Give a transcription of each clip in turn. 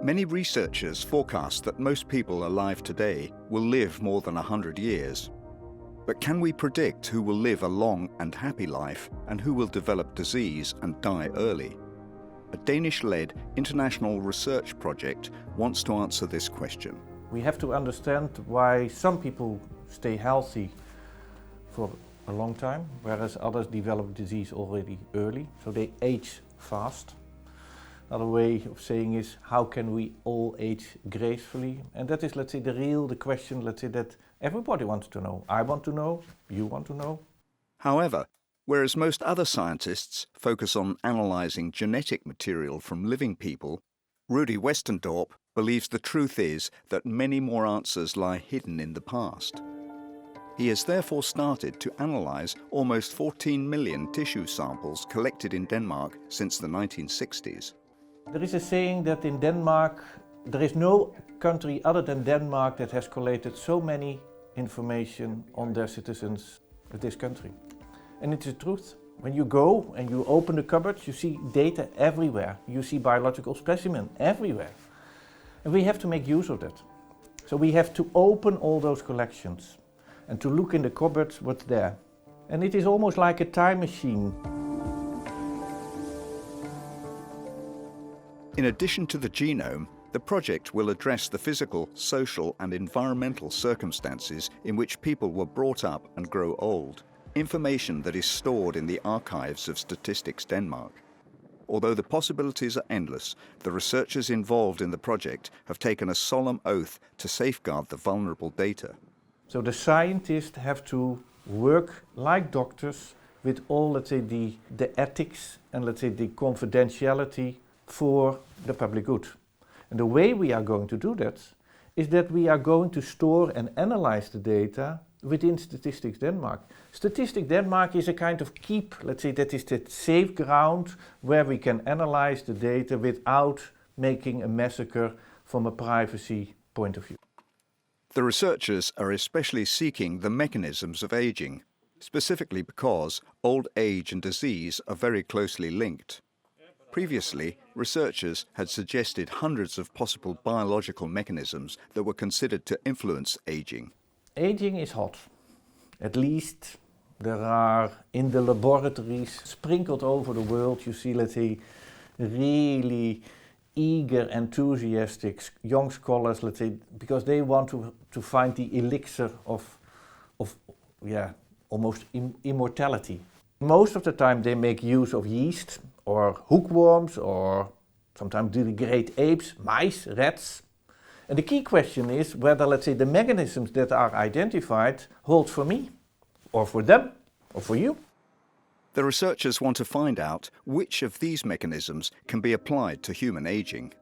Many researchers forecast that most people alive today will live more than 100 years. But can we predict who will live a long and happy life and who will develop disease and die early? A Danish-led international research project wants to answer this question. We have to understand why some people stay healthy for a long time, whereas others develop disease already early, so they age fast. Another way of saying is, how can we all age gracefully? And that is, let's say, the question, let's say, that everybody wants to know. I want to know, you want to know. However, whereas most other scientists focus on analysing genetic material from living people, Rudi Westendorp believes the truth is that many more answers lie hidden in the past. He has therefore started to analyse almost 14 million tissue samples collected in Denmark since the 1960s. There is a saying that in Denmark, there is no country other than Denmark that has collated so many information on their citizens as this country. And it's the truth. When you go and you open the cupboards, you see data everywhere. You see biological specimens everywhere. And we have to make use of that. So we have to open all those collections and to look in the cupboards what's there. And it is almost like a time machine. In addition to the genome, the project will address the physical, social and environmental circumstances in which people were brought up and grow old, information that is stored in the archives of Statistics Denmark. Although the possibilities are endless, the researchers involved in the project have taken a solemn oath to safeguard the vulnerable data. So the scientists have to work like doctors with all, let's say, the ethics and, let's say, the confidentiality for the public good. And the way we are going to do that is that we are going to store and analyze the data within Statistics Denmark. Statistics Denmark is a kind of keep, let's say, that is the safe ground where we can analyze the data without making a massacre from a privacy point of view. The researchers are especially seeking the mechanisms of aging, specifically because old age and disease are very closely linked. Previously, researchers had suggested hundreds of possible biological mechanisms that were considered to influence aging. Aging is hot. At least there are in the laboratories sprinkled over the world, you see, let's say, really eager, enthusiastic young scholars, let's say, because they want to find the elixir of almost immortality. Most of the time they make use of yeast or hookworms or sometimes the great apes, mice, rats. And the key question is whether, let's say, the mechanisms that are identified hold for me, or for them, or for you. The researchers want to find out which of these mechanisms can be applied to human aging.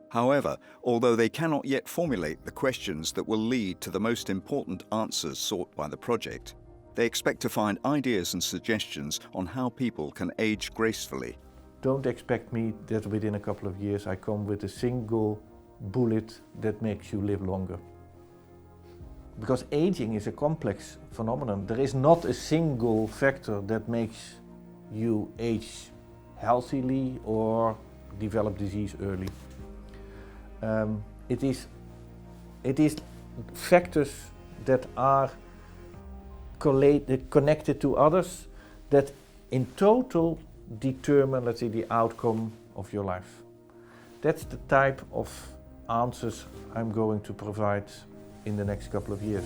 However, although they cannot yet formulate the questions that will lead to the most important answers sought by the project, they expect to find ideas and suggestions on how people can age gracefully. Don't expect me that within a couple of years I come with a single bullet that makes you live longer. Because aging is a complex phenomenon. There is not a single factor that makes you age healthily or develop disease early. It is factors that are connected to others that in total determine, let's say, the outcome of your life. That's the type of answers I'm going to provide in the next couple of years.